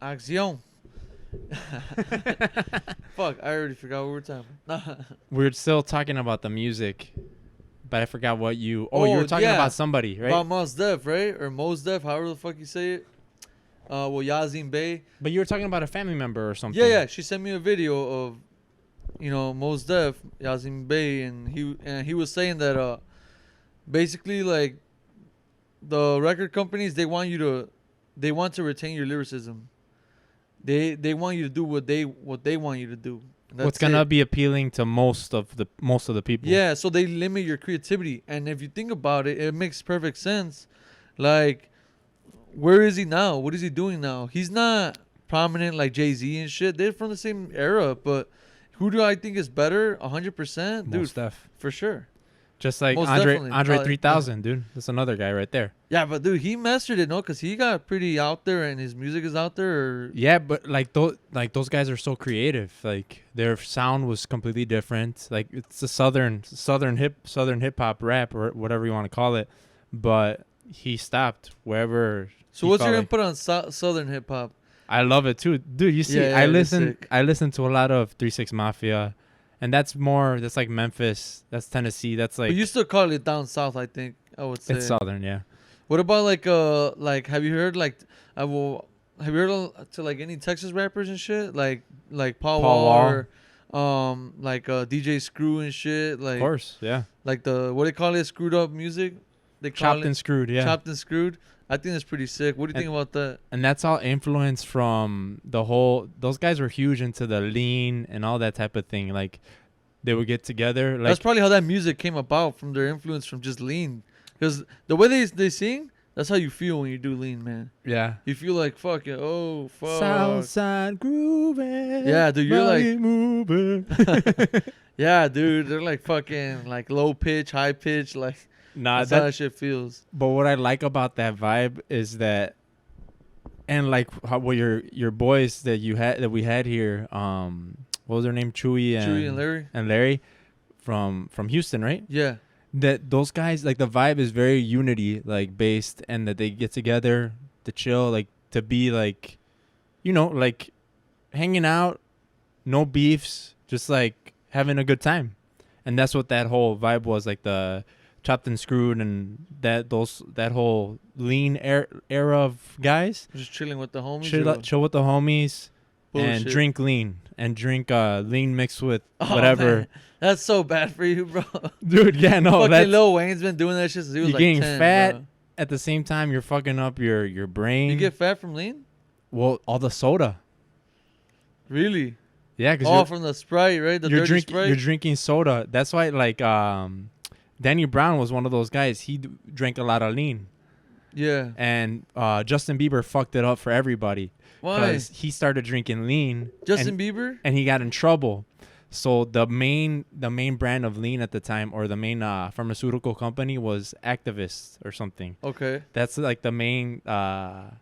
Axiom. Fuck, I already forgot what we were talking about. We're still talking about the music, but I forgot what you... Oh, you were talking about somebody, right? About Mos Def, right? Or Mos Def, however the fuck you say it. Well, Yazin Bey. But you were talking about a family member or something. Yeah. She sent me a video of, Mos Def, Yazin Bey, and he was saying that basically like the record companies they want to retain your lyricism. They want you to do what they want you to do. What's gonna be appealing to most of the people. Yeah, so they limit your creativity, and if you think about it, it makes perfect sense. Like, where is he now? What is he doing now? He's not prominent like Jay-Z and shit. They're from the same era, but who do I think is better? 100%, dude. Most def. For sure. Just like Most Andre definitely. 3000, dude. That's another guy right there. Yeah, but dude, he mastered it, no? Because he got pretty out there, and his music is out there. Or... Yeah, but those guys are so creative. Like their sound was completely different. Like it's a southern hip hop rap or whatever you want to call it. But he stopped wherever. So what's your input on southern hip hop? I love it too, dude. You see, I listen to a lot of 3 6 Mafia. And that's like Memphis. That's Tennessee. That's like... But you still call it down south, I think, I would say. It's southern, yeah. What about have you heard have you heard to like any Texas rappers and shit? Like Paul Wall or DJ Screw and shit? Like, of course, yeah. Like what they call it, screwed up music? They call Chopped and Screwed, yeah. Chopped and Screwed. I think that's pretty sick. What do you think about that? And that's all influenced from the whole... Those guys were huge into the lean and all that type of thing. Like, they would get together. Like, that's probably how that music came about, from their influence from just lean. Because the way they sing, that's how you feel when you do lean, man. Yeah. You feel like, fuck it. Oh, fuck. Southside grooving. Yeah, dude, you're like... moving. Yeah, dude. They're like fucking like low pitch, high pitch, like... Nah, that's how that shit feels. But what I like about that vibe is that, and like what your boys that we had here, what was their name? Chewy and Larry from Houston, right? Yeah. That those guys, like the vibe is very unity like based, and that they get together to chill, like to be like, like hanging out, no beefs, just like having a good time. And that's what that whole vibe was, like the Chopped and Screwed and that whole lean era of guys. Just chilling with the homies. Chill with the homies. Bullshit. And drink lean lean mixed with whatever. Man. That's so bad for you, bro. Dude, yeah, no. Fucking Lil Wayne's been doing that shit since he was you're like getting 10, fat bro. At the same time. You're fucking up your brain. You get fat from lean? Well, all the soda. Really? Yeah, because from the Sprite, right? Sprite. You're drinking soda. That's why, like, Danny Brown was one of those guys. He drank a lot of lean. Yeah. And Justin Bieber fucked it up for everybody. Why? Because he started drinking lean. Justin Bieber? And he got in trouble. So the main brand of lean at the time, or the main pharmaceutical company, was Activist or something. Okay. That's like the main, that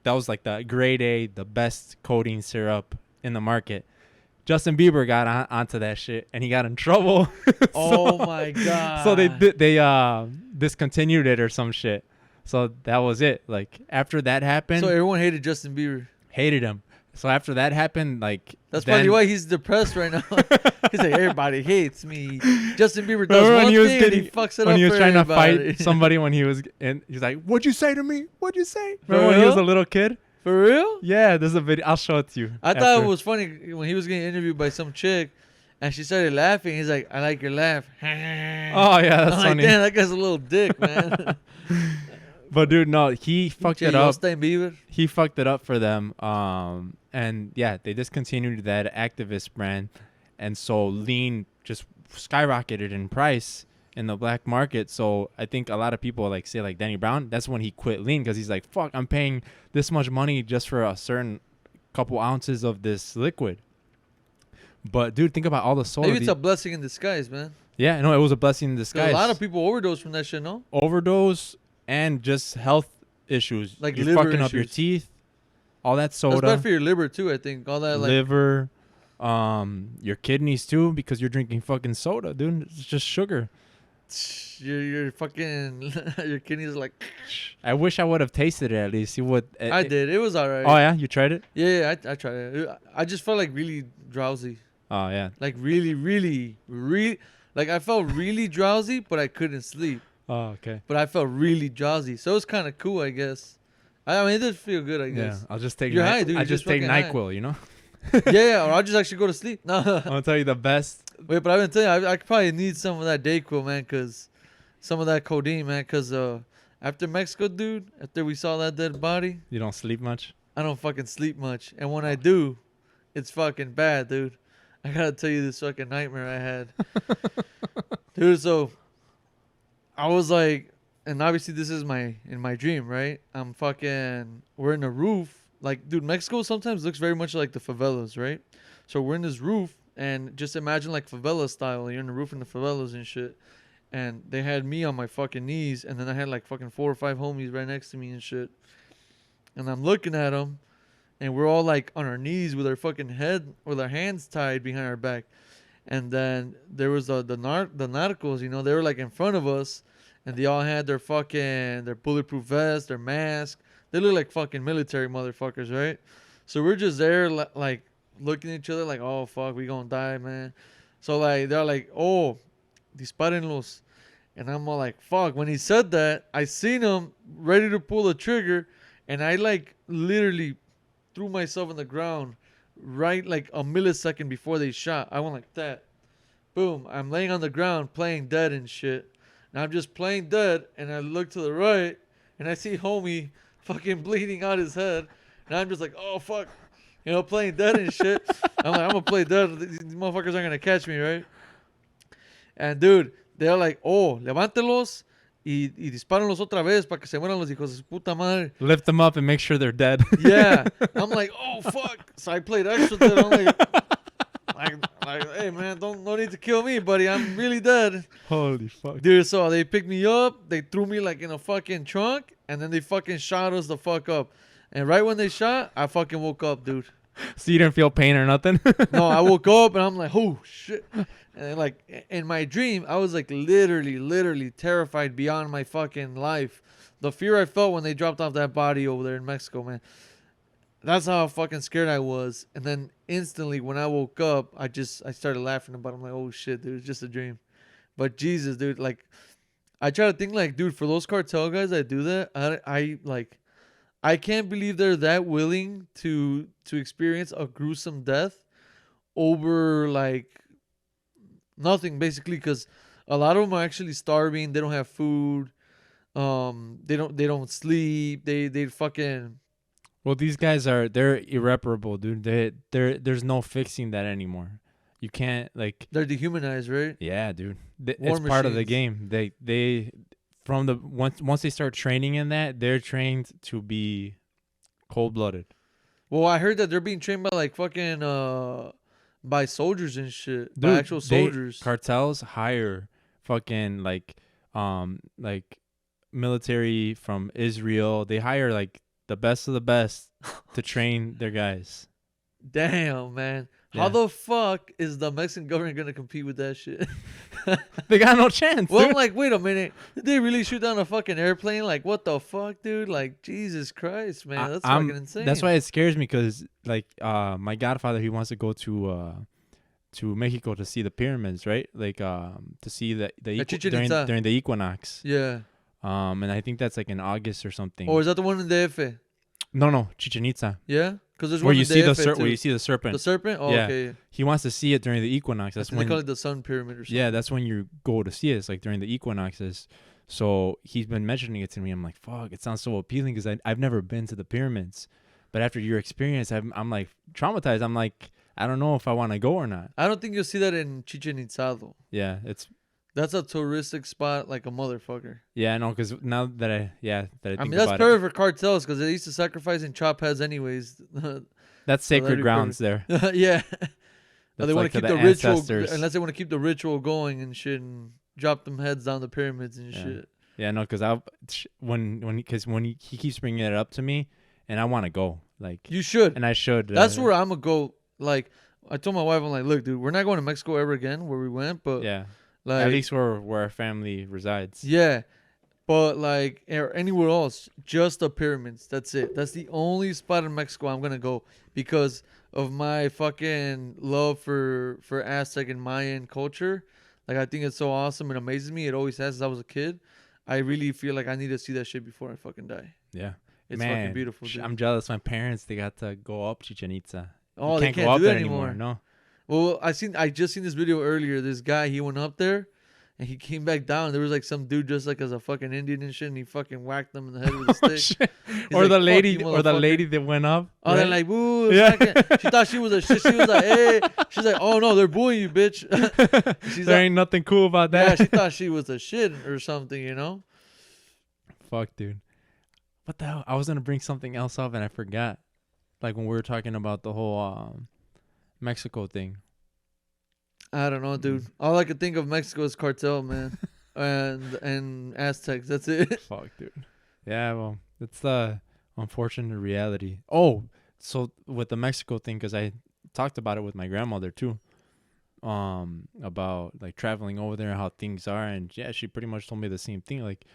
was like the grade A, the best coating syrup in the market. Justin Bieber got onto that shit, and he got in trouble. Oh my god! So they discontinued it or some shit. So that was it. Like after that happened, so everyone hated Justin Bieber. Hated him. So after that happened, like that's probably why he's depressed right now. He's like, everybody hates me. Justin Bieber does one thing, and he fucks it up. When he was trying to fight somebody, he's like, "What'd you say to me? What'd you say?" Remember when he was a little kid? For real? Yeah, there's a video. I'll show it to you. I thought it was funny when he was getting interviewed by some chick, and she started laughing. He's like, "I like your laugh." Oh yeah, that's funny. Like, damn, that guy's a little dick, man. But dude, no, he fucked it up. Bieber? He fucked it up for them. And yeah, they discontinued that Activist brand, and so lean just skyrocketed in price in the black market. So I think a lot of people like say like Danny Brown, that's when he quit lean, because he's like, fuck, I'm paying this much money just for a certain couple ounces of this liquid. But dude, think about all the soda. Maybe it's a blessing in disguise, man. Yeah, no, it was a blessing in disguise. A lot of people overdose from that shit, no? Overdose and just health issues. Like you're liver fucking issues. up your teeth. All that soda. That's bad for your liver too, I think. All that liver, your kidneys too, because you're drinking fucking soda, dude. It's just sugar. Your fucking your kidneys are like. I wish I would have tasted it at least. See what I did. It was alright. Oh yeah, you tried it? Yeah, I tried it. I just felt like really drowsy. Oh yeah. Like really. Like I felt really drowsy, but I couldn't sleep. Oh okay. But I felt really drowsy, so it was kind of cool, I guess. I mean, it did feel good, I Yeah, guess. I'll just take. You're high, dude. I You're just just take fucking high. NyQuil, you know. Yeah, or I'll just actually go to sleep. No, I'm gonna tell you the best. wait, but I've been telling you, I could probably need some of that Dayquil, man, cause some of that codeine, man, cause after Mexico, dude, after we saw that dead body, You don't sleep much. I don't fucking sleep much, and when I do, it's fucking bad, dude. I gotta tell you this fucking nightmare I had, dude. So I was like, and obviously this is in my dream, right? We're in a roof. Like, dude, Mexico sometimes looks very much like the favelas, right? So we're in this roof, and just imagine like favela style. You're in the roof in the favelas and shit. And they had me on my fucking knees, and then I had like fucking 4 or 5 homies right next to me and shit. And I'm looking at them, and we're all like on our knees with our fucking head, with our hands tied behind our back. And then there was the narcos, you know, they were like in front of us, and they all had their bulletproof vests, their mask. They look like fucking military motherfuckers, right? So we're just there, like looking at each other, like, oh fuck, we gonna die, man. So like they're like, oh, disparenlos, and I'm all like, fuck. When he said that, I seen him ready to pull the trigger, and I like literally threw myself on the ground, right like a millisecond before they shot. I went like that, boom. I'm laying on the ground playing dead and shit. And I'm just playing dead, and I look to the right, and I see homie fucking bleeding out his head, and I'm just like, oh fuck, you know, playing dead and shit. I'm like, I'm gonna play dead. These motherfuckers aren't gonna catch me, right? And dude, they're like, oh, levántelos y dispárenlos otra vez para que se mueran los hijos de su puta madre. Lift them up and make sure they're dead. Yeah. I'm like, oh fuck. So I played extra dead. I'm like, hey man, no need to kill me, buddy. I'm really dead. Holy fuck. Dude, so they picked me up, they threw me like in a fucking trunk, and then they fucking shot us the fuck up. And right when they shot, I fucking woke up, dude. So you didn't feel pain or nothing? No, I woke up and I'm like, oh shit. And like in my dream, I was like literally terrified beyond my fucking life. The fear I felt when they dropped off that body over there in Mexico, man. That's how fucking scared I was. And then instantly when I woke up, I started laughing about it. I'm like, oh shit, dude, it's just a dream. But Jesus, dude, like I try to think like, dude, for those cartel guys that do that, I can't believe they're that willing to experience a gruesome death over like nothing, basically, because a lot of them are actually starving. They don't have food. They don't sleep. They fucking. Well, these guys they're irreparable, dude. There's no fixing that anymore. You can't like. They're dehumanized, right? Yeah, dude. War It's part of the machines. game. They from the once they start training in that, they're trained to be cold-blooded. Well, I heard that they're being trained by like fucking by soldiers and shit. Dude, By actual soldiers. Cartels hire fucking like military from Israel. They hire like the best of the best to train their guys. Damn, man. How Yeah. the fuck is the Mexican government gonna compete with that shit? They got no chance. Well, I'm dude. like, wait a minute. Did they really shoot down a fucking airplane? Like, what the fuck, dude? Like, Jesus Christ, man. That's fucking insane. That's why it scares me because like my godfather, he wants to go to Mexico to see the pyramids, right? Like to see during the equinox. Yeah. And I think that's like in August or something. Or is that the one in the DF? No, Chichen Itza. Yeah? Because there's Where one you in see DF too. where you see the serpent. The serpent? Oh, Yeah. okay. He wants to see it during the equinox. That's They when call it the sun pyramid or something. Yeah, that's when you go to see it. It's like during the equinoxes. So he's been mentioning it to me. I'm like, fuck, it sounds so appealing because I've never been to the pyramids. But after your experience, I'm like traumatized. I'm like, I don't know if I want to go or not. I don't think you'll see that in Chichen Itza, though. Yeah, That's a touristic spot like a motherfucker. yeah, no, because now that I think I mean, that's about perfect for cartels because they used to sacrifice and chop heads anyways. that's that'd sacred be grounds there. Yeah. Now That's they want like to to keep the the ritual, ancestors. unless they want to keep the ritual going and shit, and drop them heads down the pyramids and Yeah. shit. Yeah, no, because when he keeps bringing it up to me, and I want to go, like, You should. and I should. That's where I'm gonna go. Like, I told my wife, I'm like, look, dude, we're not going to Mexico ever again, where we went, but Yeah, Like, at least where our family resides. yeah, but like anywhere else, just the pyramids. That's it. That's the only spot in Mexico I'm gonna go because of my fucking love for Aztec and Mayan culture. Like I think it's so awesome. It amazes me. It always has since I was a kid. I really feel like I need to see that shit before I fucking die. Yeah. It's fucking Man, beautiful, dude. I'm jealous. My parents, they got to go up Chichen Itza. Oh, You they can't can't go up do there that anymore. anymore. No. Well, I just seen this video earlier. This guy, he went up there, and he came back down. There was like some dude dressed like as a fucking Indian and shit, and he fucking whacked them in the head with a Oh, stick. shit. He's Or like, the "Fuck lady, you, or the motherfucker." lady that went up. Oh, they're right? like, boo. Yeah. She thought she was a shit. She was like, hey. She's like, oh no, they're booing you, bitch. She's there like, ain't nothing cool about yeah, that. she thought she was a shit or something, you know? Fuck, dude. What the hell? I was gonna bring something else up and I forgot. Like when we were talking about the whole Mexico thing. I don't know, dude. All I could think of Mexico is cartel, man, and Aztecs. That's it. Fuck, dude. Yeah, well, it's the unfortunate reality. Oh, so with the Mexico thing, because I talked about it with my grandmother too. About like traveling over there, how things are, and yeah, she pretty much told me the same thing. Like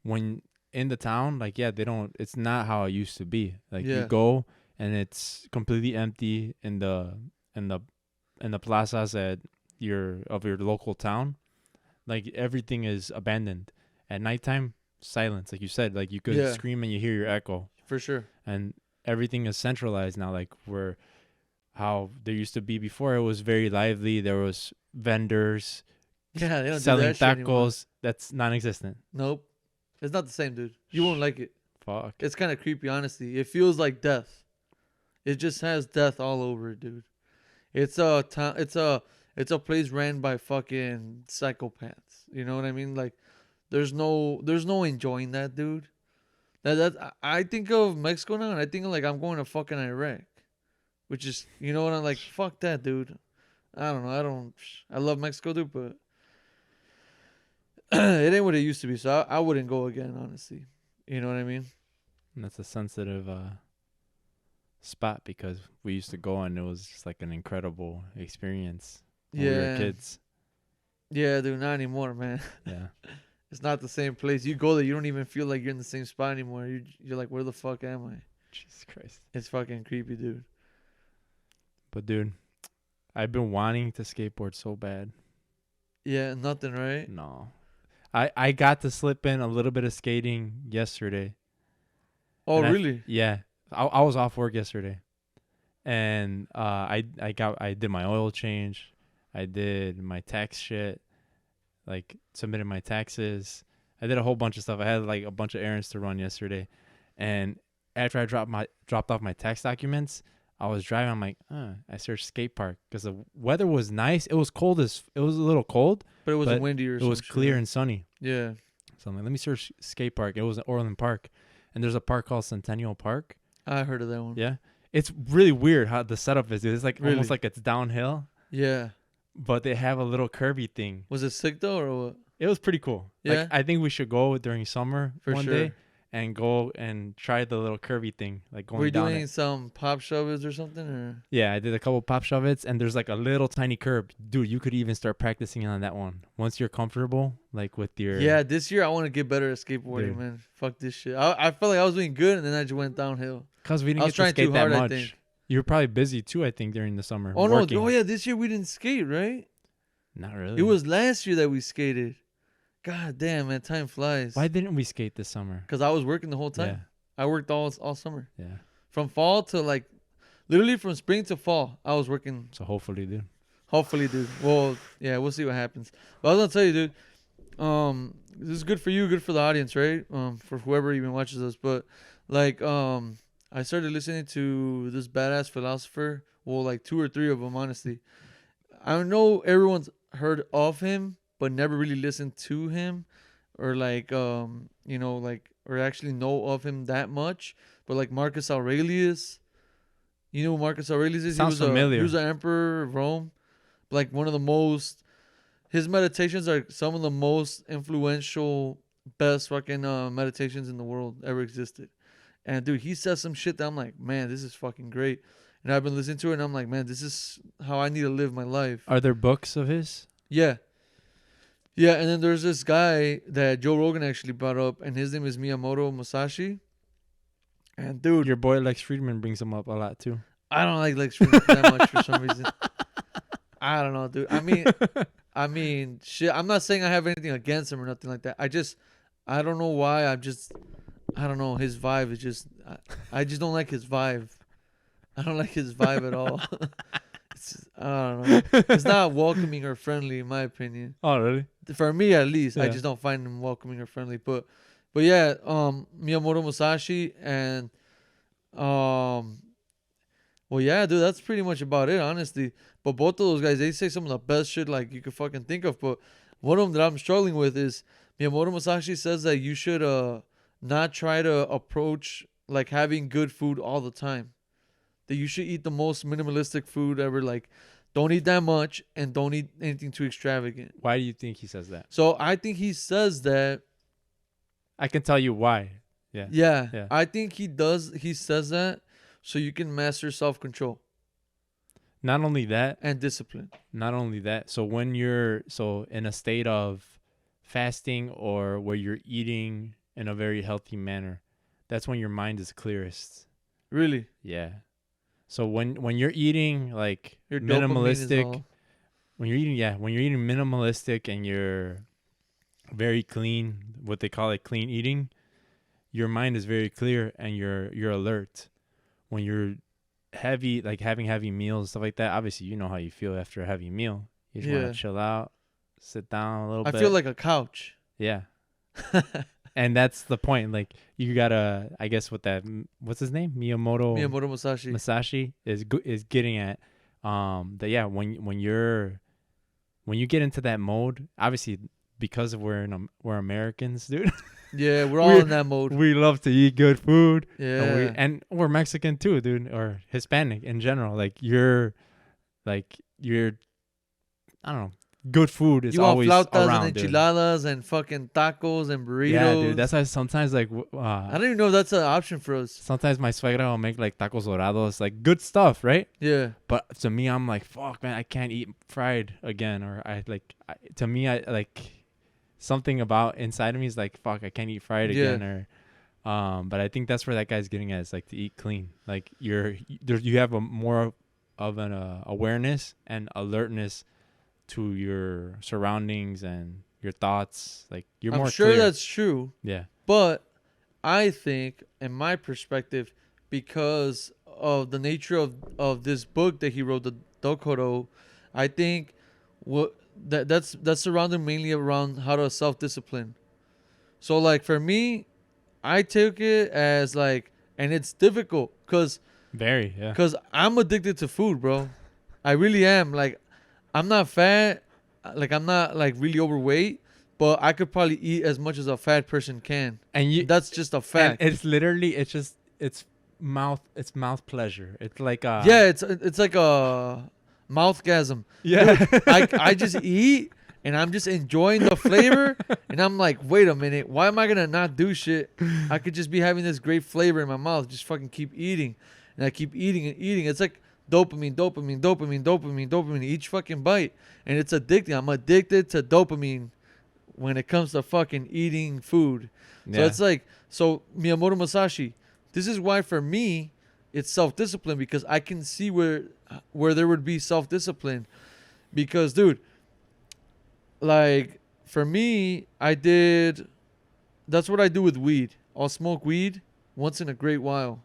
when in the town, like yeah, they don't. It's not how it used to be. Like you Yeah. go and it's completely empty in the plazas at your local town. Like everything is abandoned. At nighttime, silence. Like you said, like you could Yeah. scream and you hear your echo. For sure. And everything is centralized now. Like where how there used to be before, it was very lively. There was vendors Yeah, they don't selling do that shit anymore. tacos. That's non-existent. Nope. It's not the same, dude. You won't like it. Fuck. It's kind of creepy, honestly. It feels like death. It just has death all over it, dude. It's a it's a place ran by fucking psychopaths. You know what I mean? Like there's no enjoying that, dude. I think of Mexico now and I think like I'm going to fucking Iraq. Which is, you know what, I'm like, fuck that, dude. I don't know. I love Mexico, dude, but it ain't what it used to be. So I wouldn't go again, honestly. You know what I mean? And that's a sensitive spot because we used to go and it was just like an incredible experience when we were kids. Yeah, dude, not anymore, man. Yeah. It's not the same place. You go there, you don't even feel like you're in the same spot anymore. You're like, where the fuck am I? Jesus Christ. It's fucking creepy, dude. But dude, I've been wanting to skateboard so bad. Yeah, nothing, right? No. I got to slip in a little bit of skating yesterday. Oh, And really? Yeah. I was off work yesterday. And I did my oil change. I did my tax shit. Like submitted my taxes. I did a whole bunch of stuff. I had like a bunch of errands to run yesterday. And after I dropped off my tax documents, I was driving. I'm like, I searched skate park because the weather was nice. It was cold it was a little cold, But it wasn't but windy or it something. was clear and sunny. Yeah. So I'm like, let me search skate park. It was in Orland Park, and there's a park called Centennial Park. I heard of that one. Yeah, it's really weird how the setup is. It's like Really? almost like it's downhill, Yeah. but they have a little curvy thing. Was it sick though or what? It was pretty cool. Yeah? Like, I think we should go during summer For one sure. day and go and try the little curvy thing, like going Were you down doing it. some pop shovels or something? Or Yeah, I did a couple pop shove its, and there's like a little tiny curb. Dude, you could even start practicing on that one once you're comfortable, like with your. yeah, this year I want to get better at skateboarding, Dude. man. Fuck this shit. I felt like I was doing good, and then I just went downhill. Because we I didn't was get to trying skate too that hard, I much. think. You were probably busy too, I think, during the summer. Oh working. no! Oh yeah, this year we didn't skate, right? Not really. It was last year that we skated. God damn, man, time flies. Why didn't we skate this summer? Because I was working the whole time. Yeah, I worked all summer, yeah. from fall to like, literally from spring to fall. I was working. So hopefully, dude. Hopefully, dude. Well, yeah, we'll see what happens. But I was gonna tell you, dude. This is good for you, good for the audience, right? For whoever even watches us. But like, I started listening to this badass philosopher. Well, like 2 or 3 of them, honestly. I know everyone's heard of him, but never really listened to him, or like, like, or actually know of him that much. But like Marcus Aurelius, you know who Marcus Aurelius is? Sounds familiar. He was an emperor of Rome, like one of the most. His meditations are some of the most influential, best fucking meditations in the world ever existed. And dude, he says some shit that I'm like, man, this is fucking great. And I've been listening to it, and I'm like, man, this is how I need to live my life. Are there books of his? Yeah. Yeah, and then there's this guy that Joe Rogan actually brought up, and his name is Miyamoto Musashi. And dude, Your boy Lex Friedman brings him up a lot too. I don't like Lex Friedman that much for some reason. I don't know, dude. I mean, shit. I'm not saying I have anything against him or nothing like that. I don't know why. I don't know. His vibe is just, I just don't like his vibe. I don't like his vibe at all. I don't know. It's not welcoming or friendly, in my opinion. Oh, really? For me, at least, I Yeah. just don't find him welcoming or friendly. But yeah, Miyamoto Musashi and well, yeah, dude, that's pretty much about it, honestly. But both of those guys, they say some of the best shit like you could fucking think of. But one of them that I'm struggling with is Miyamoto Musashi says that you should not try to approach like having good food all the time. That you should eat the most minimalistic food ever. Like, don't eat that much and don't eat anything too extravagant. Why do you think he says that? So I think he says that. I can tell you why. Yeah. Yeah. I think he does. He says that so you can master self-control Not only that, and discipline. So when you're in a state of fasting or where you're eating in a very healthy manner, that's when your mind is clearest. Really? Yeah. So when you're eating like Your dopamine is minimalistic, all- when you're eating minimalistic and you're very clean, what they call it clean eating, your mind is very clear and you're alert. When you're heavy, like having heavy meals, stuff like that, obviously you know how you feel after a heavy meal. You just want Yeah. to chill out, sit down a little I bit. feel like a couch. Yeah. And that's the point. Like you gotta, I guess, what's his name? Miyamoto Musashi. Masashi is getting at, that yeah, when you get into that mode, obviously because we're Americans, dude. Yeah, we're all in that mode. We love to eat good food. Yeah. And we're Mexican too, dude, or Hispanic in general. Like you're, I don't know, good food is You want always flautas around, and dude. enchiladas and fucking tacos and burritos. Yeah, dude. That's why sometimes I don't even know if that's an option for us. sometimes my suegra will make like tacos dorados, like good stuff, right? Yeah. But to me, I'm like, fuck, man, I can't eat fried again. Or to me, I like something about inside of me is like, fuck, I can't eat fried Yeah. again. Or, but I think that's where that guy's getting at, is like to eat clean. Like you have a more of an awareness and alertness to your surroundings and your thoughts. Like you're I'm more sure clear. that's true. Yeah. But I think, in my perspective, because of the nature of this book that he wrote, the Dokoro, I think that's surrounded mainly around how to self-discipline. So like for me, I took it as like, and it's difficult because Very, yeah. I'm addicted to food, bro. I really am. Like, I'm not fat. Like, I'm not like really overweight, but I could probably eat as much as a fat person can. And That's just a and fact. it's literally, it's mouth pleasure. It's like Yeah, it's like a mouthgasm. yeah. Dude, I just eat and I'm just enjoying the flavor and I'm like, wait a minute, why am I gonna not do shit? I could just be having this great flavor in my mouth, just fucking keep eating. And I keep eating and eating. It's like dopamine each fucking bite. And it's addicting. I'm addicted to dopamine when it comes to fucking eating food. So Yeah. it's like, so Miyamoto Musashi, this is why for me it's self-discipline, because I can see where there would be self-discipline. Because dude, like for me, that's what I do with weed. I'll smoke weed once in a great while.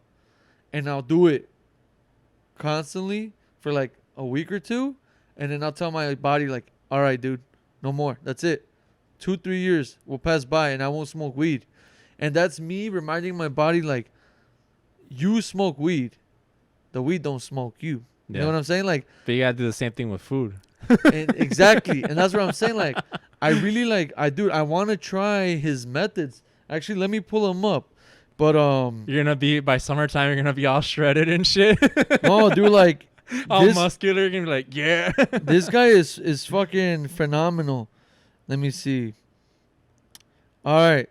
And I'll do it constantly for like a week or two. And then I'll tell my body like, all right, dude, no more. That's it. 2-3 years will pass by and I won't smoke weed. And that's me reminding my body like, you smoke weed. The weed don't smoke you. You know what I'm saying? Like, But you gotta do the same thing with food. and exactly. And that's what I'm saying. Like, I really like, I want to try his methods. Actually, let me pull him up. But, You're gonna be, by summertime, you're gonna be all shredded and shit. no, dude, like, All this, muscular. You're gonna be like, yeah. this guy is fucking phenomenal. Let me see. All right.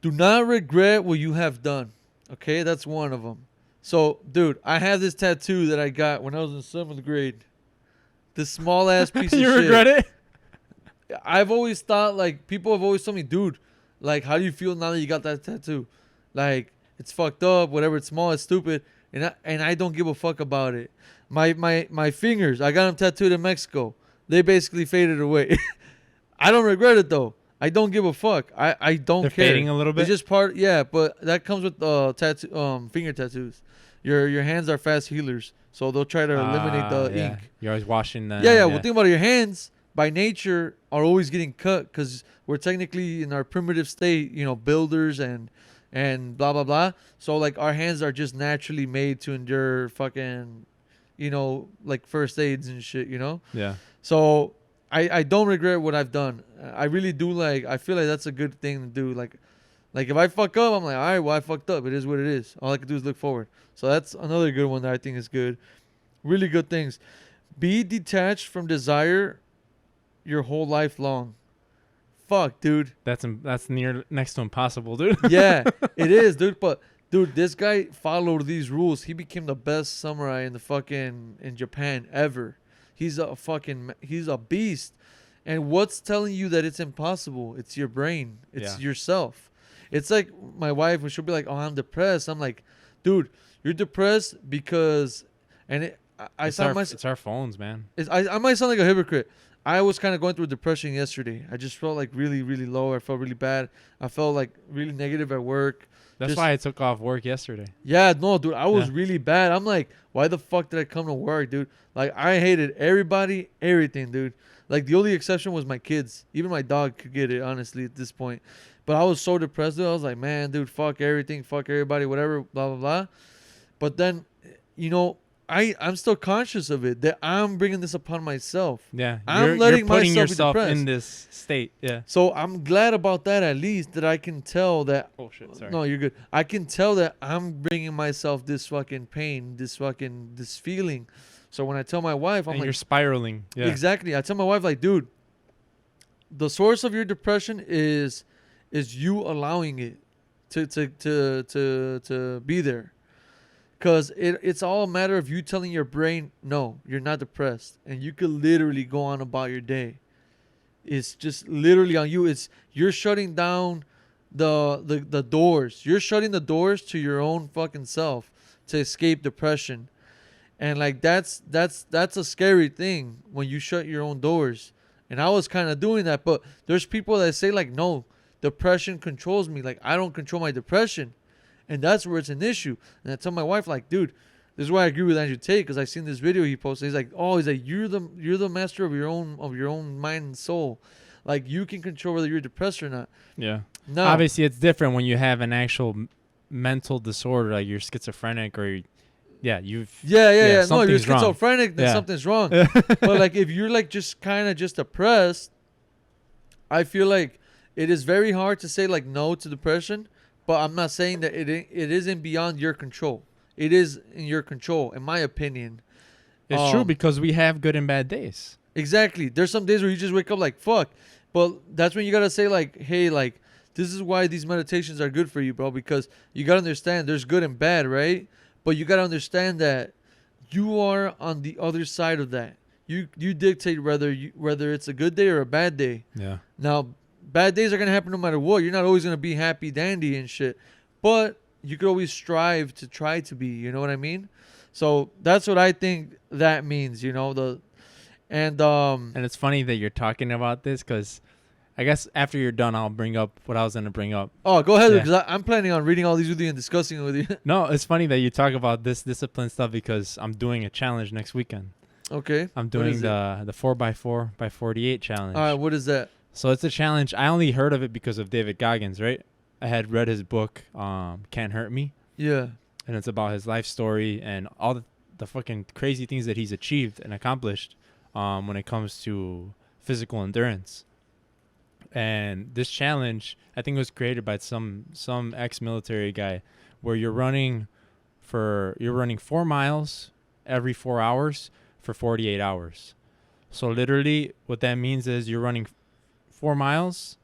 Do not regret what you have done. Okay, that's one of them. So, dude, I have this tattoo that I got when I was in 7th grade. This small ass piece of You shit. regret it? I've always thought like people have always told me, dude, like how do you feel now that you got that tattoo? Like it's fucked up, whatever. It's small, it's stupid, and I don't give a fuck about it. My fingers, I got them tattooed in Mexico. They basically faded away. I don't regret it though. I don't give a fuck. I don't They're care. fading a little bit. It's just part, yeah. But that comes with tattoo finger tattoos. Your hands are fast healers, so they'll try to eliminate the yeah. ink. You're always washing them. Yeah. Well, think about it. Your hands by nature are always getting cut because we're technically in our primitive state, builders and blah blah blah. So like our hands are just naturally made to endure fucking, like first aids and shit. Yeah. So I don't regret what I've done. I really do. Like I feel like that's a good thing to do. Like if I fuck up, I'm like, all right, well I fucked up. It is what it is. All I can do is look forward. So that's another good one that I think is good. Really good things. Be detached from desire your whole life long. Fuck, dude. That's next to impossible, dude. Yeah, it is, dude. But dude, this guy followed these rules. He became the best samurai in Japan ever. He's a beast. And what's telling you that it's impossible? It's your brain. It's yourself. It's like my wife, when she'll be like, "Oh, I'm depressed." I'm like, "Dude, you're depressed because," It's our phones, man. I might sound like a hypocrite. I was kind of going through depression yesterday. I just felt like really, really low. I felt really bad. I felt like really negative at work. That's why I took off work yesterday. Yeah, no, dude, I was really bad. I'm like, why the fuck did I come to work, dude? Like, I hated everybody, everything, dude. Like, the only exception was my kids. Even my dog could get it, honestly, at this point. But I was so depressed, dude. I was like, man, dude, fuck everything, fuck everybody, whatever, blah, blah, blah. But then, I'm still conscious of it, that I'm bringing this upon myself. Yeah, I'm letting you're putting myself yourself be depressed. in this state. Yeah. So I'm glad about that, at least, that I can tell that. Oh shit! Sorry. No, you're good. I can tell that I'm bringing myself this fucking pain, this feeling. So when I tell my wife, I'm and like, you're spiraling. Yeah. exactly. I tell my wife, like, dude, the source of your depression is you allowing it to be there. Because it's all a matter of you telling your brain, no, you're not depressed. And you could literally go on about your day. It's just literally on you. You're shutting down the doors. You're shutting the doors to your own fucking self to escape depression. And like that's a scary thing when you shut your own doors. And I was kind of doing that. But there's people that say like, no, depression controls me. Like I don't control my depression. And that's where it's an issue. And I tell my wife, like, dude, this is why I agree with Andrew Tate, because I seen this video he posted. He's like, you're the master of your own mind and soul. Like you can control whether you're depressed or not. Yeah. No. Obviously, it's different when you have an actual mental disorder, like you're schizophrenic or No, you're something's wrong. schizophrenic, then something's wrong. But like if you're like just kind of just depressed, I feel like it is very hard to say like no to depression. But I'm not saying that it isn't beyond your control. It is in your control, in my opinion. It's true because we have good and bad days. Exactly. There's some days where you just wake up like, fuck. But that's when you got to say like, hey, like, this is why these meditations are good for you, bro. Because you got to understand there's good and bad, right? But you got to understand that you are on the other side of that. You dictate whether it's a good day or a bad day. Yeah. Now, bad days are going to happen no matter what. You're not always going to be happy dandy and shit. But you could always strive to try to be. You know what I mean? So that's what I think that means, And it's funny that you're talking about this because I guess after you're done, I'll bring up what I was going to bring up. Oh, go ahead, because I'm planning on reading all these with you and discussing it with you. No, it's funny that you talk about this discipline stuff because I'm doing a challenge next weekend. Okay. I'm doing the 4x4 by 48 challenge. All right, what is that? So it's a challenge. I only heard of it because of David Goggins, right? I had read his book, Can't Hurt Me. Yeah. And it's about his life story and all the fucking crazy things that he's achieved and accomplished when it comes to physical endurance. And this challenge, I think it was created by some ex-military guy where you're running 4 miles every 4 hours for 48 hours. So literally what that means is you're running 4 miles.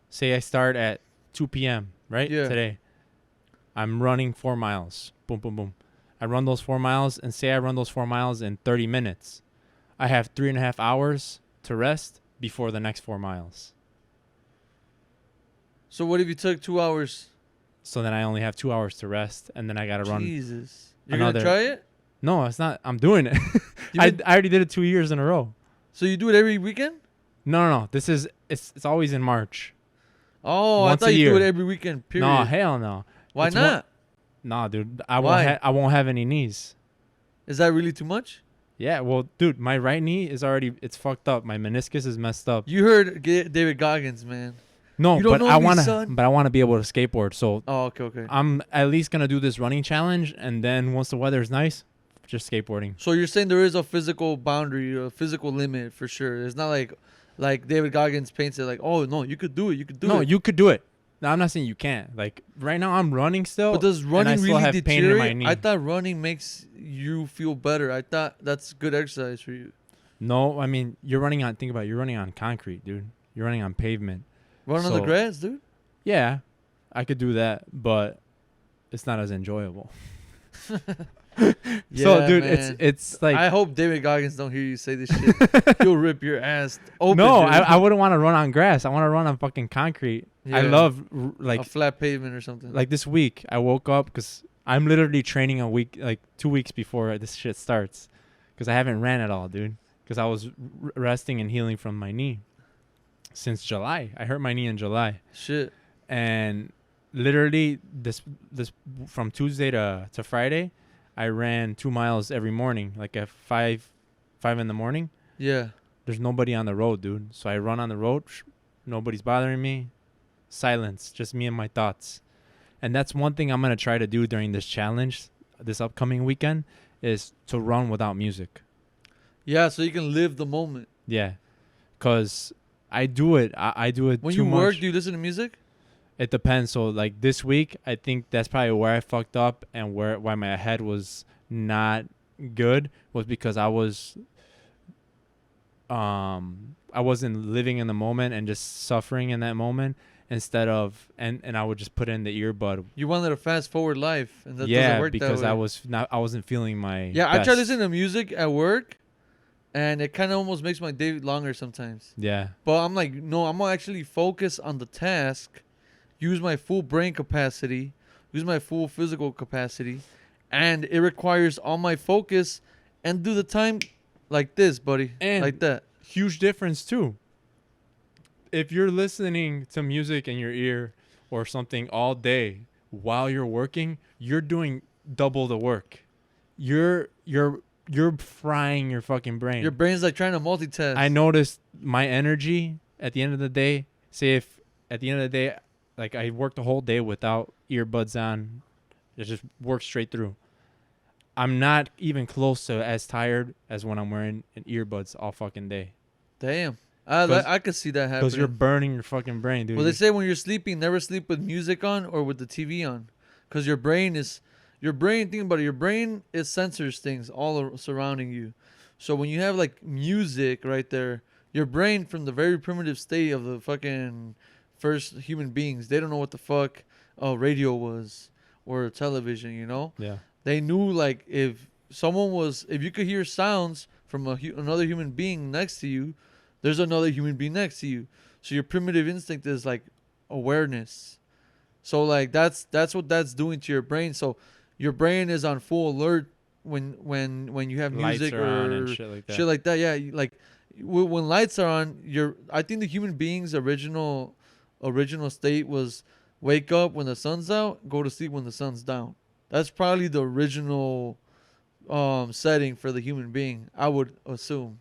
Say I start at 2 p.m., right? Yeah. Today. I'm running 4 miles. Boom, boom, boom. I run those 4 miles and say I run those 4 miles in 30 minutes. I have 3.5 hours to rest. before the next 4 miles. So what if you took 2 hours? So then I only have 2 hours to rest, and then I gotta run. Jesus, you're another. gonna try it? No, it's not. I'm doing it. I already did it 2 years in a row. So you do it every weekend? No. This is it's always in March. Oh, Once I thought a you do year. it every weekend. Period. No, hell no. Why It's not? Nah, dude. Why? I won't have any knees. Is that really too much? Yeah, well, dude, my right knee is it's fucked up. My meniscus is messed up. You heard David Goggins, man. No, You don't but know I me, wanna, son. but I wanna be able to skateboard. So Oh, okay. I'm at least gonna do this running challenge, and then once the weather is nice, just skateboarding. So you're saying there is a physical boundary, a physical limit for sure. It's not like David Goggins paints it like, oh no, you could do it. You could do it. No, you could do it. No, I'm not saying you can't. Like right now, I'm running still. But does and I running still really have pain in my deteriorate? knee. I thought running makes you feel better. I thought that's good exercise for you. No, I mean you're running on. Think about it, you're running on concrete, dude. You're running on pavement. Run on the grass, dude. Yeah, I could do that, but it's not as enjoyable. Yeah, So, dude, man. it's like I hope David Goggins don't hear you say this shit. He'll rip your ass open. no, dude. I wouldn't want to run on grass. I want to run on fucking concrete. I Yeah. love a like flat pavement or something. this week. I woke up because I'm literally training a week, like 2 weeks before this shit starts, because I haven't ran at all, dude. Because I was resting and healing from my knee since July. I hurt my knee in July, Shit. and literally this from Tuesday to Friday, I ran 2 miles every morning, like at 5 in the morning. Yeah. There's nobody on the road, dude. So I run on the road. Nobody's bothering me. Silence, just me and my thoughts. And that's one thing I'm going to try to do during this challenge, this upcoming weekend, is to run without music. Yeah, so you can live the moment. Yeah. Because I do it. I do it When too you much. work, do you listen to music? It depends. So like this week, I think that's probably where I fucked up and why my head was not good was because I wasn't living in the moment and just suffering in that moment instead of and I would just put in the earbud. You wanted a fast forward life, and that doesn't work because that way. I wasn't feeling my Yeah, I best. try listening to music at work, and it kind of almost makes my day longer sometimes. Yeah. But I'm like, no, I'm gonna actually focus on the task, use my full brain capacity, use my full physical capacity, and it requires all my focus and do the time like this, buddy, And like that. huge difference too. If you're listening to music in your ear or something all day while you're working, you're doing double the work. You're frying your fucking brain. Your brain's like trying to multitask. I noticed my energy at the end of the day. Say if at the end of the day, like I worked the whole day without earbuds on, it just worked straight through. I'm not even close to as tired as when I'm wearing an earbuds all fucking day. Damn. I could see that happening. Because you're burning your fucking brain, dude. Well, they say when you're sleeping, never sleep with music on or with the TV on, because your brain. Think about it. Your brain is sensors things all surrounding you. So when you have like music right there, your brain from the very primitive state of the fucking first human beings, they don't know what the fuck radio was or television. You know, Yeah. they knew like if you could hear sounds from another human being next to you, there's another human being next to you. So your primitive instinct is like awareness. So like that's what that's doing to your brain. So your brain is on full alert when you have Lights music are on or and shit like that. Shit like that. Yeah, like when lights are on, I think the human being's original state was wake up when the sun's out, go to sleep when the sun's down. That's probably the original setting for the human being, I would assume.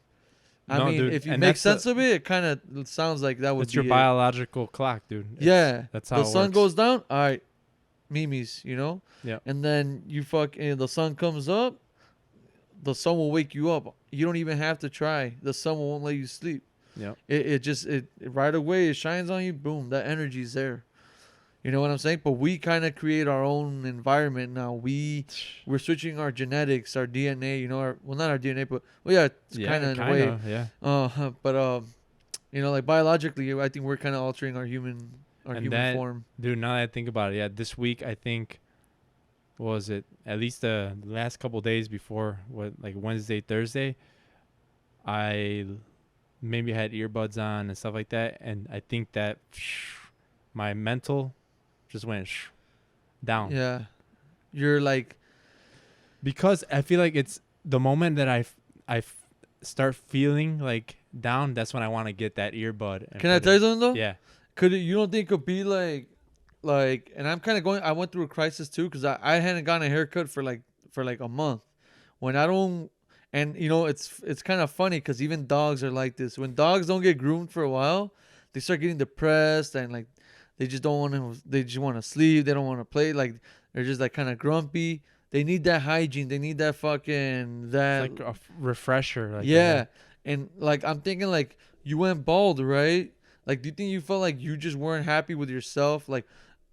I mean, dude, if you and make that's sense of it, it kind of sounds like that would It's be your it. biological clock, dude. That's how the it sun works. goes down. All right, Mimi's, you know. Yeah. And then and the sun comes up. The sun will wake you up. You don't even have to try. The sun won't let you sleep. Yeah. It just right away it shines on you. Boom, that energy's there. You know what I'm saying? But we kind of create our own environment now. We're switching our genetics, our DNA. You know, not our DNA, but it's kind of in a way. Yeah. But you know, like biologically, I think we're kind of altering our human form. Dude, now that I think about it, yeah, this week I think, what was it? At least the last couple days before, like Wednesday, Thursday, I maybe had earbuds on and stuff like that, and I think that my mental just went down Yeah. You're like, because I feel like it's the moment that start feeling like down. That's when I want to get that earbud. And can I tell you something though? Yeah. You don't think it could be like, and I'm kind of going. I went through a crisis too because I hadn't gotten a haircut for like a month. When I don't, and it's kind of funny because even dogs are like this. When dogs don't get groomed for a while, they start getting depressed and like they just don't want to. They just want to sleep. They don't want to play. Like they're just like kind of grumpy. They need that hygiene. They need that fucking that. It's like a refresher. Like Yeah, and like I'm thinking like you went bald, right? Like, do you think you felt like you just weren't happy with yourself? Like,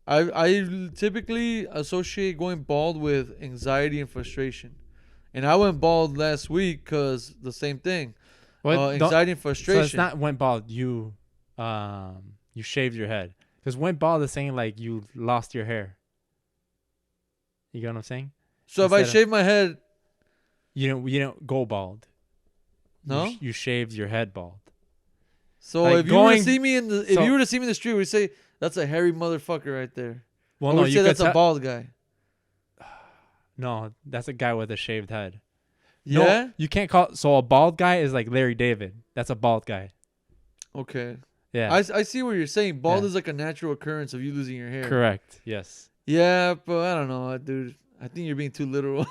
I typically associate going bald with anxiety and frustration, and I went bald last week because the same thing, anxiety and frustration. So it's not went bald. You shaved your head, because went bald is saying like you lost your hair. You get what I'm saying? So if I shave my head, you don't go bald. No, you shaved your head bald. So like if you were to see me in the street, we say that's a hairy motherfucker right there. Well, or no, we say that's a bald guy. No, that's a guy with a shaved head. Yeah, no, you can't call. So a bald guy is like Larry David. That's a bald guy. Okay. Yeah. I see what you're saying. Bald is like a natural occurrence of you losing your hair. Correct. Yes. Yeah, but I don't know, dude. I think you're being too literal.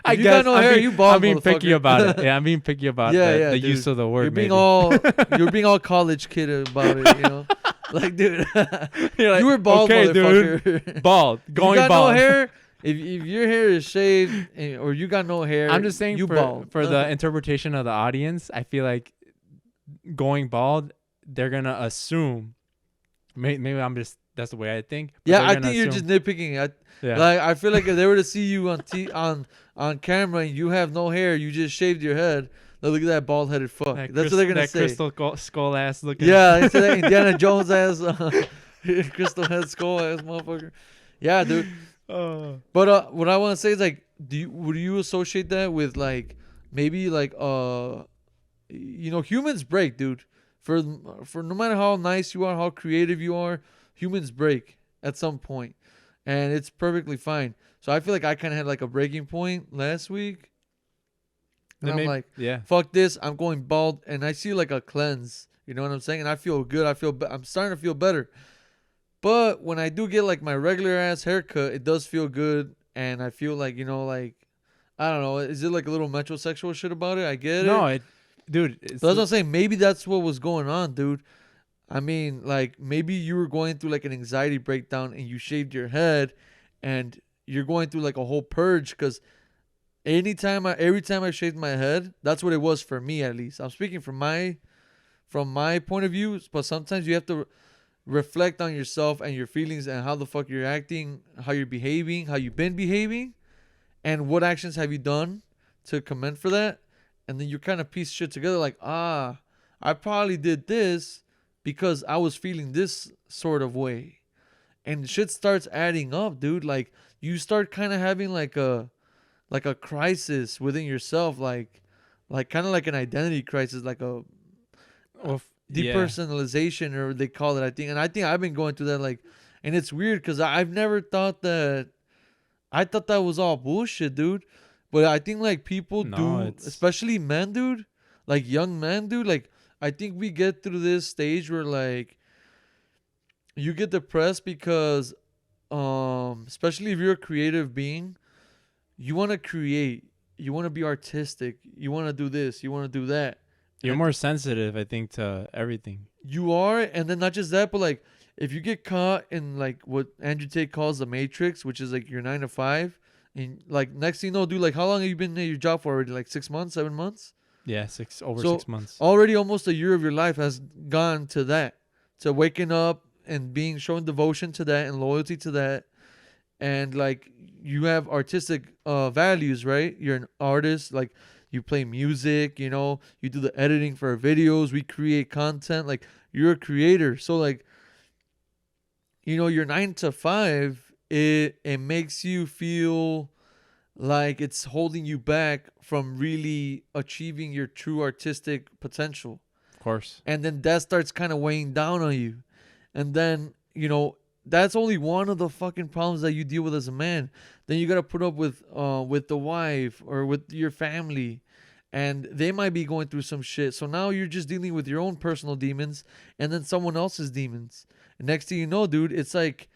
I you guess got no hair, you bald. I'm being picky about it. Yeah, I'm being picky about the use of the word. You're being all college kid about it, you know. Like, dude, like, you were bald, okay, motherfucker. Dude. Bald, going you got bald. No hair. If your hair is shaved or you got no hair, I'm just saying you for bald. For the interpretation of the audience, I feel like going bald, they're gonna assume. Maybe I'm just. That's the way I think. Yeah, I think you're just nitpicking. Like I feel like if they were to see you on camera and you have no hair, you just shaved your head. Look at that bald headed fuck. That's what they're gonna say. That crystal skull ass looking. Yeah, it's that Indiana Jones ass, crystal head skull ass motherfucker. Yeah, dude. But what I want to say is like, would you associate that with like maybe like humans break, dude. For no matter how nice you are, how creative you are, humans break at some point, and it's perfectly fine. So I feel like I kind of had like a breaking point last week, and I'm like, fuck this, I'm going bald, and I see like a cleanse. You know what I'm saying? And I feel good. I'm starting to feel better. But when I do get like my regular ass haircut, it does feel good, and I feel like like I don't know. Is it like a little metrosexual shit about it? I get it. Dude. But that's what I'm saying. Maybe that's what was going on, dude. I mean, like maybe you were going through like an anxiety breakdown and you shaved your head, and you're going through like a whole purge. Because every time I shaved my head, that's what it was for me, at least. I'm speaking from my point of view. But sometimes you have to reflect on yourself and your feelings and how the fuck you're acting, how you're behaving, how you've been behaving, and what actions have you done to commend for that. And then you kind of piece shit together like, I probably did this because I was feeling this sort of way. And shit starts adding up, dude. Like you start kind of having like a crisis within yourself, like kind of like an identity crisis, like a depersonalization, or they call it, I think. And I think I've been going through that, like, and it's weird because I've never thought that. I thought that was all bullshit, dude. But I think like people especially men, dude, like young men, dude. Like I think we get through this stage where like you get depressed because, especially if you're a creative being, you want to create, you want to be artistic, you want to do this, you want to do that. You're more sensitive, I think, to everything. You are, and then not just that, but like if you get caught in like what Andrew Tate calls the matrix, which is like your 9 to 5. And like next thing you know, dude, like how long have you been in your job for already? Like 6 months, 7 months? Yeah, 6 months. Already almost a year of your life has gone to that. To waking up and showing devotion to that and loyalty to that. And like you have artistic values, right? You're an artist, like you play music, you do the editing for our videos, we create content, like you're a creator. So like your 9 to 5, it makes you feel like it's holding you back from really achieving your true artistic potential. Of course. And then that starts kind of weighing down on you. And then, that's only one of the fucking problems that you deal with as a man. Then you got to put up with the wife or with your family, and they might be going through some shit. So now you're just dealing with your own personal demons and then someone else's demons. And next thing you know, dude, it's like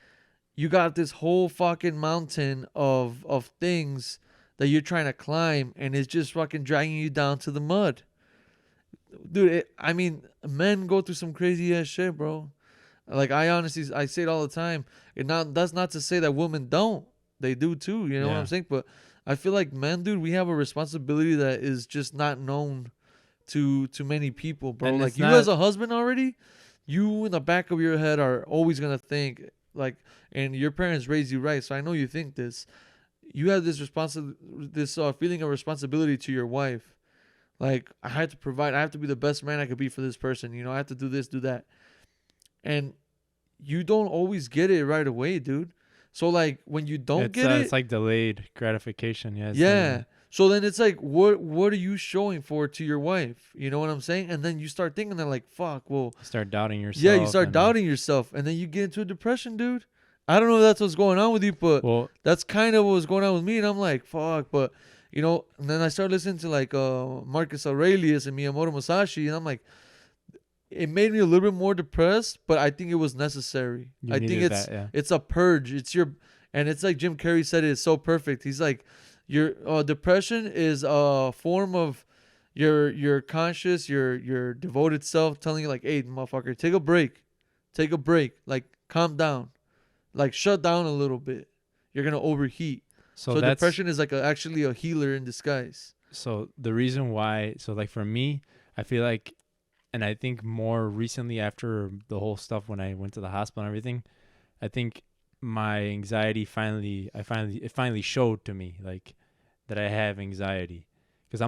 you got this whole fucking mountain of things that you're trying to climb, and it's just fucking dragging you down to the mud. Dude, I mean, men go through some crazy ass shit, bro. Like, I say it all the time. That's not to say that women don't. They do too, you know what Yeah. I'm saying? But I feel like men, dude, we have a responsibility that is just not known to many people, bro. And Like, it's you not- as a husband already, you in the back of your head are always gonna think like, and your parents raised you right, so I know you think this. You have this feeling of responsibility to your wife. Like, I have to provide. I have to be the best man I could be for this person. I have to do this, do that, and you don't always get it right away, dude. So like when you don't get it, It's like delayed gratification. Yeah. yeah. So then it's like, what are you showing for to your wife? You know what I'm saying? And then you start thinking that like, fuck, well, You start doubting yourself. yeah, you start and- doubting yourself, and then you get into a depression, dude. I don't know if that's what's going on with you, but Well, that's kind of what was going on with me, and I'm like, fuck, but and then I started listening to like Marcus Aurelius and Miyamoto Musashi, and I'm like, it made me a little bit more depressed, but I think it was necessary. you I think needed it's that, yeah. it's a purge. And it's like Jim Carrey said it's so perfect. He's like, your depression is a form of your conscious, your devoted self telling you like, hey, motherfucker, take a break, like calm down, like shut down a little bit. You're gonna overheat. So that's depression is like actually a healer in disguise. so the reason why. So like for me, I feel like, and I think more recently after the whole stuff when I went to the hospital and everything, I think my anxiety it finally showed to me like that I have anxiety, because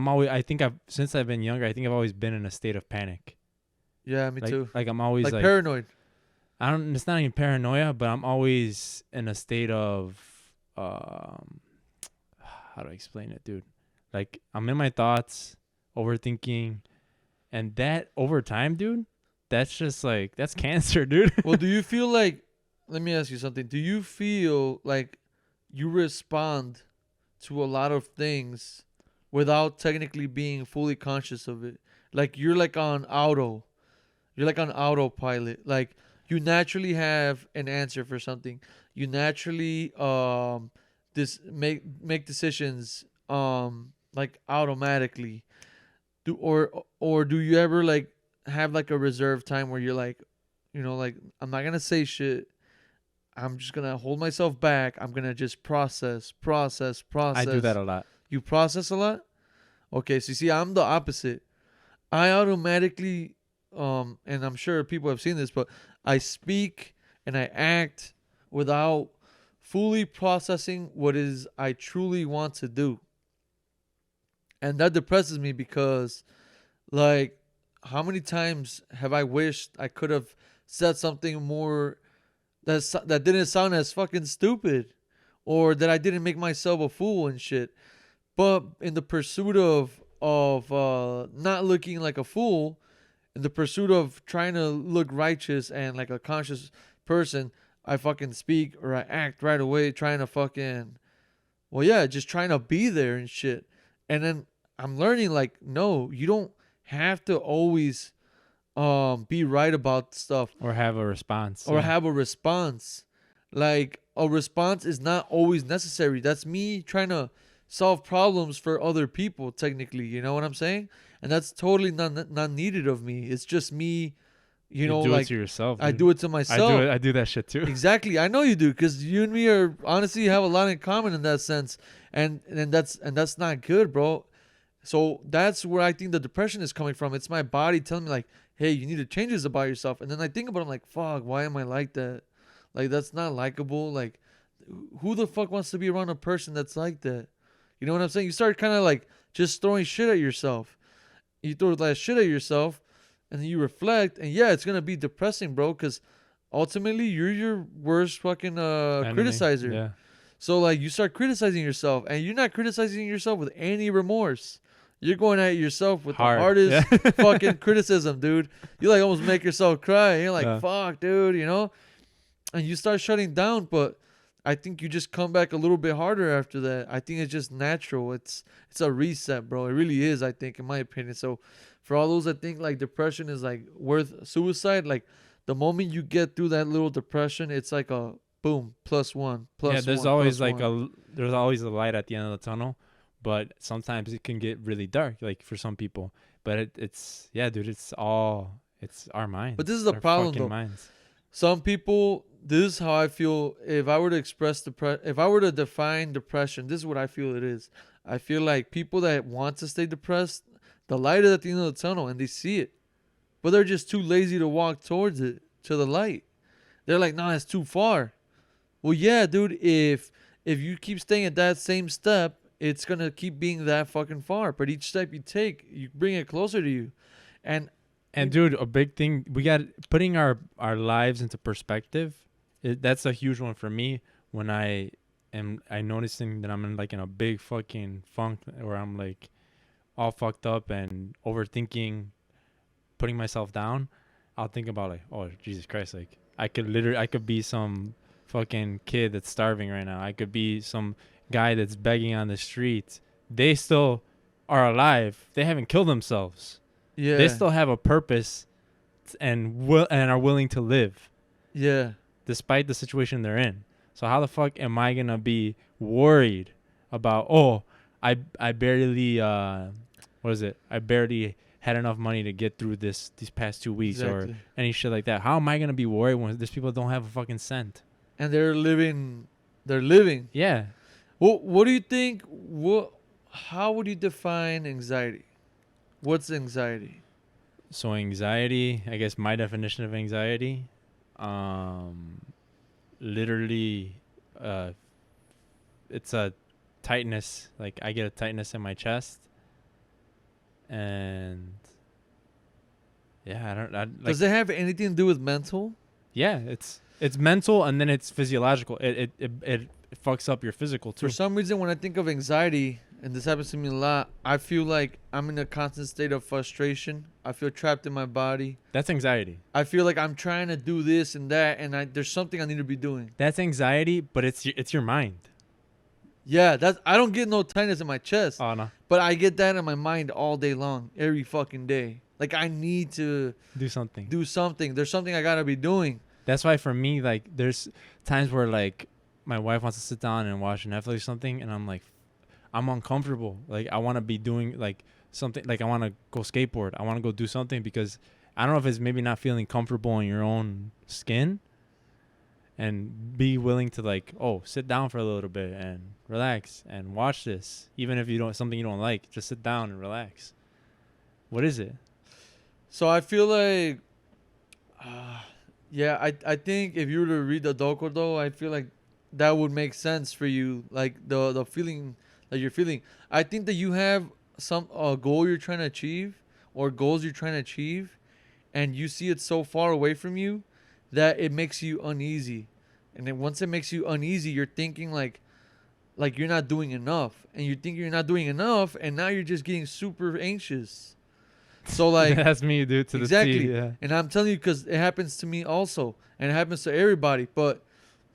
since I've been younger, I think I've always been in a state of panic. Yeah, me Like, too. like I'm always like paranoid. it's not even paranoia, but I'm always in a state of how do I explain it, dude? Like I'm in my thoughts, overthinking, and that over time, dude, that's just like that's cancer, dude. Well, do you feel like? Let me ask you something. Do you feel like you respond to a lot of things without technically being fully conscious of it? Like you're like on auto. You're like on autopilot. Like you naturally have an answer for something. You naturally this make decisions like automatically. Or do you ever like have like a reserve time where you're like, like I'm not gonna say shit. I'm just gonna hold myself back. I'm gonna just process. I do that a lot. You process a lot? Okay, so you see, I'm the opposite. I automatically, and I'm sure people have seen this, but I speak and I act without fully processing what is I truly want to do. And that depresses me because, like, how many times have I wished I could have said something more that didn't sound as fucking stupid, or that I didn't make myself a fool and shit. But in the pursuit of not looking like a fool, in the pursuit of trying to look righteous and like a conscious person, I fucking speak or I act right away, trying to fucking, well, yeah, just trying to be there and shit. And then I'm learning like, no, you don't have to always be right about stuff Or have a response. or yeah. have a response. Like a response is not always necessary. That's me trying to solve problems for other people technically, you know what I'm saying? And that's totally not needed of me. It's just me, you know, do like it to yourself. I dude. do it to myself. I do that shit too. Exactly. I know you do, because you and me are honestly have a lot in common in that sense. And that's not good, bro. So that's where I think the depression is coming from. It's my body telling me like, hey, you need to change this about yourself. And then I think about it, I'm like, fuck, why am I like that? Like, that's not likable. Like, who the fuck wants to be around a person that's like that? You know what I'm saying? You start kind of like just throwing shit at yourself. You throw that shit at yourself, and then you reflect, and yeah, it's gonna be depressing, bro, because ultimately you're your worst fucking Enemy. criticizer. Yeah. So like you start criticizing yourself, and you're not criticizing yourself with any remorse. You're going at yourself with the Hard. Yeah. hardest fucking criticism, dude. You like almost make yourself cry. You're like, Yeah. fuck, dude, and you start shutting down. But I think you just come back a little bit harder after that. I think it's just natural. It's a reset, bro. It really is. I think, in my opinion. So for all those that think like depression is like worth suicide, like the moment you get through that little depression, it's like a boom, +1, plus Yeah, there's one, always plus like one. there's always a light at the end of the tunnel, but sometimes it can get really dark, like for some people. But it's yeah, dude, it's our minds. But this is the our problem, fucking though. minds. Some people, this is how I feel. If I were to if I were to define depression, this is what I feel it is. I feel like people that want to stay depressed, the light is at the end of the tunnel and they see it, but they're just too lazy to walk towards it, to the light. They're like, nah, it's too far. Well, yeah, dude, if you keep staying at that same step, it's gonna keep being that fucking far. But each step you take, you bring it closer to you. And And dude, a big thing we got putting our lives into perspective. That's a huge one for me when I noticing that I'm in a big fucking funk where I'm like all fucked up and overthinking, putting myself down. I'll think about like, oh Jesus Christ, like I could be some fucking kid that's starving right now. I could be some guy that's begging on the street. They still are alive. They haven't killed themselves. yeah, They still have a purpose and are willing to live yeah, despite the situation they're in. So how the fuck am I gonna be worried about? Oh, I barely what is it? I barely had enough money to get through these past 2 weeks exactly. or any shit like that. How am I gonna be worried when these people don't have a fucking cent? And they're living. They're living. Yeah. What do you think? How would you define anxiety? What's anxiety? So anxiety, I guess my definition of anxiety, literally, it's a tightness. Like I get a tightness in my chest, and yeah, I don't. Does it have anything to do with mental? Yeah, it's mental and then it's physiological. It fucks up your physical too. For some reason, when I think of anxiety, and this happens to me a lot, I feel like I'm in a constant state of frustration. I feel trapped in my body. That's anxiety. I feel like I'm trying to do this and that, and there's something I need to be doing. That's anxiety, but it's your mind. Yeah, I don't get no tightness in my chest, Oh no, but I get that in my mind all day long, every fucking day. Like I need to do something. do something. There's something I gotta be doing. That's why for me, like, there's times where like my wife wants to sit down and watch Netflix or something, and I'm like, I'm uncomfortable. Like I want to be doing like something. Like I want to go skateboard. I want to go do something because I don't know if it's maybe not feeling comfortable in your own skin, and be willing to like, oh, sit down for a little bit and relax and watch this, even if you don't something you don't like. Just sit down and relax. What is it? So I feel like, yeah, I think if you were to read the doco though, I feel like that would make sense for you, like the feeling that you're feeling. I think that you have some goal you're trying to achieve or goals you're trying to achieve, and you see it so far away from you that it makes you uneasy. And then once it makes you uneasy, you're thinking like you're not doing enough, and you think you're not doing enough, and now you're just getting super anxious. So like That's me, dude. To exactly, the T. Yeah. and I'm telling you because it happens to me also, and it happens to everybody. But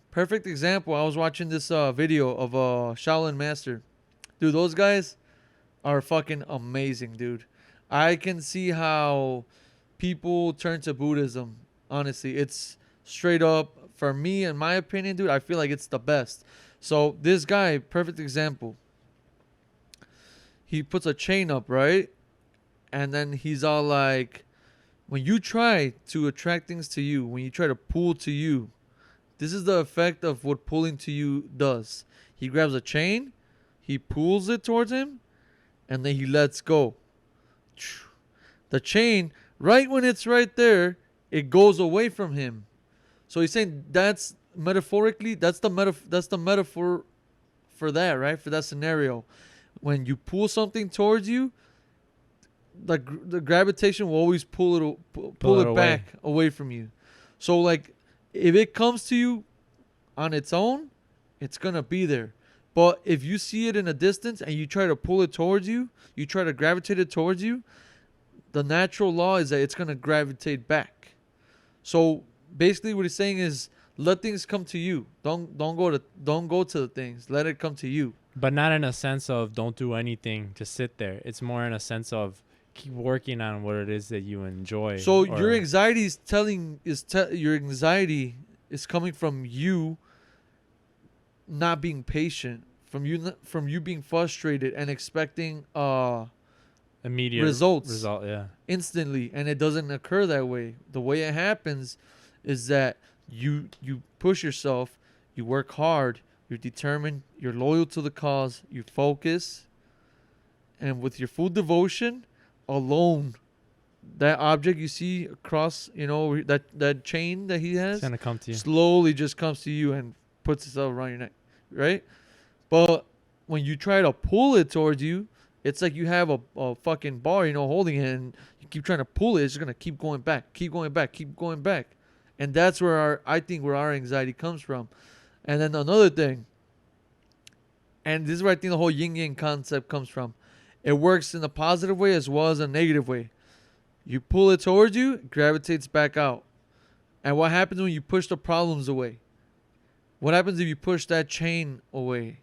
perfect example, I was watching this video of a Shaolin master. Dude, those guys are fucking amazing, dude. I can see how people turn to Buddhism. Honestly, it's straight up for me, in my opinion, dude. I feel like it's the best. So this guy, perfect example. He puts a chain up, right? And then he's all like, when you try to attract things to you, when you try to pull to you, this is the effect of what pulling to you does. He grabs a chain, he pulls it towards him, and then he lets go. The chain, right when it's right there, it goes away from him. So he's saying that's metaphorically, that's the metaphor for that, right? For that scenario. When you pull something towards you, the gravitation will always pull it back away from you. So like if it comes to you on its own, It's gonna be there. But if you see it in a distance and you try to pull it towards you, you try to gravitate it towards you, the natural law is that it's gonna gravitate back. So basically, what he's saying is, let things come to you. Don't go to the things. Let it come to you. But not in a sense of don't do anything, just sit there. It's more in a sense of keep working on what it is that you enjoy. So your anxiety your anxiety is coming from you not being patient, from you being frustrated and expecting immediate result, yeah. instantly, and it doesn't occur that way. The way it happens is that you push yourself, you work hard, you're determined, you're loyal to the cause, you focus, and with your full devotion alone, that object you see across, that chain that he has, It's gonna come to you. slowly just comes to you and puts itself around your neck, right? But when you try to pull it towards you, it's like you have a fucking bar, holding it, and you keep trying to pull it. It's just gonna keep going back, keep going back, keep going back, and that's where our anxiety comes from. And then another thing, and this is where I think the whole yin yang concept comes from. It works in a positive way as well as a negative way. You pull it towards you, it gravitates back out. And what happens when you push the problems away? What happens if you push that chain away?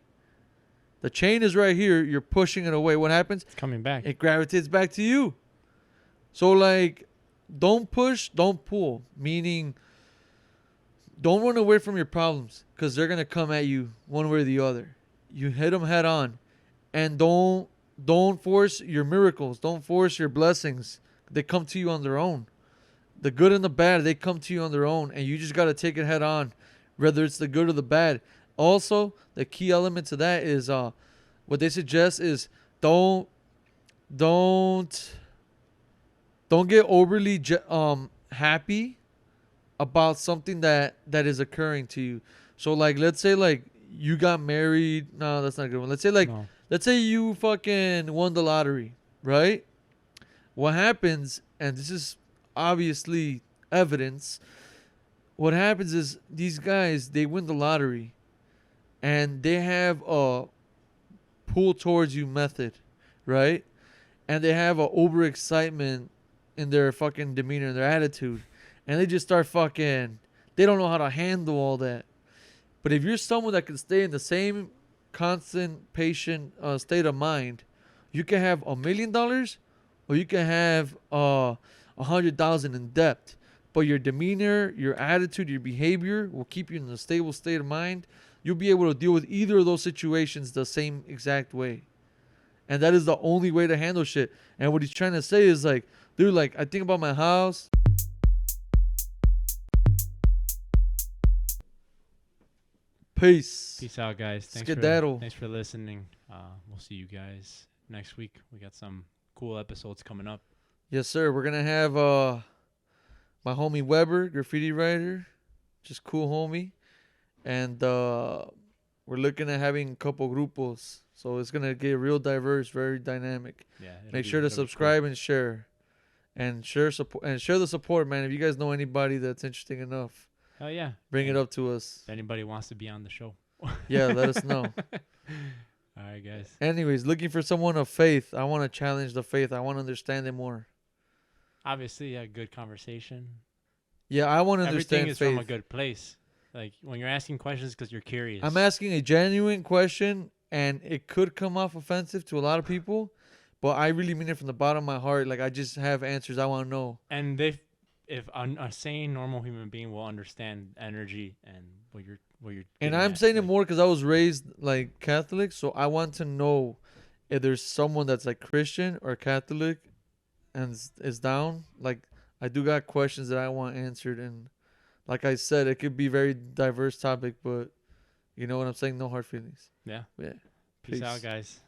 The chain is right here. You're pushing it away. What happens? It's coming back. It gravitates back to you. So, don't push, don't pull. Meaning, don't run away from your problems because they're going to come at you one way or the other. You hit them head on. And don't force your miracles. Don't force your blessings. They come to you on their own. The good and the bad, they come to you on their own. And you just got to take it head on, whether it's the good or the bad. Also, the key element to that is what they suggest is don't get overly happy about something that is occurring to you. So let's say you got married. No, that's not a good one. Let's say No. let's say you fucking won the lottery, right? What happens, and this is obviously evidence, what happens is these guys, they win the lottery and they have a pull towards you method, right? And they have a overexcitement in their fucking demeanor, their attitude. And they just start they don't know how to handle all that. But if you're someone that can stay in the same constant, patient state of mind, you can have $1 million or you can have 100,000 in debt. But your demeanor, your attitude, your behavior will keep you in a stable state of mind. You'll be able to deal with either of those situations the same exact way. And that is the only way to handle shit. And what he's trying to say is dude, I think about my house. Peace. Peace out, guys. Thanks for listening. We'll see you guys next week. We got some cool episodes coming up. Yes, sir. We're gonna have my homie Weber, graffiti writer, just cool homie, and we're looking at having a couple grupos. So it's gonna get real diverse, very dynamic. Yeah. Make sure to subscribe and share, and share the support, man. If you guys know anybody that's interesting enough, hell yeah, bring it up to us. If anybody wants to be on the show, yeah, let us know. All right, guys. Anyways, looking for someone of faith. I want to challenge the faith. I want to understand it more. Obviously, a good conversation. Yeah, I want to understand everything is faith. from a good place. When you're asking questions because you're curious. I'm asking a genuine question, and it could come off offensive to a lot of people, but I really mean it from the bottom of my heart. I just have answers I want to know. And if a sane, normal human being will understand energy and what you're. And I'm saying it more because I was raised Catholic, so I want to know if there's someone that's Christian or Catholic, and is down. I do got questions that I want answered, and like I said, it could be very diverse topic, but you know what I'm saying? No hard feelings. Yeah. Yeah. Peace out, guys.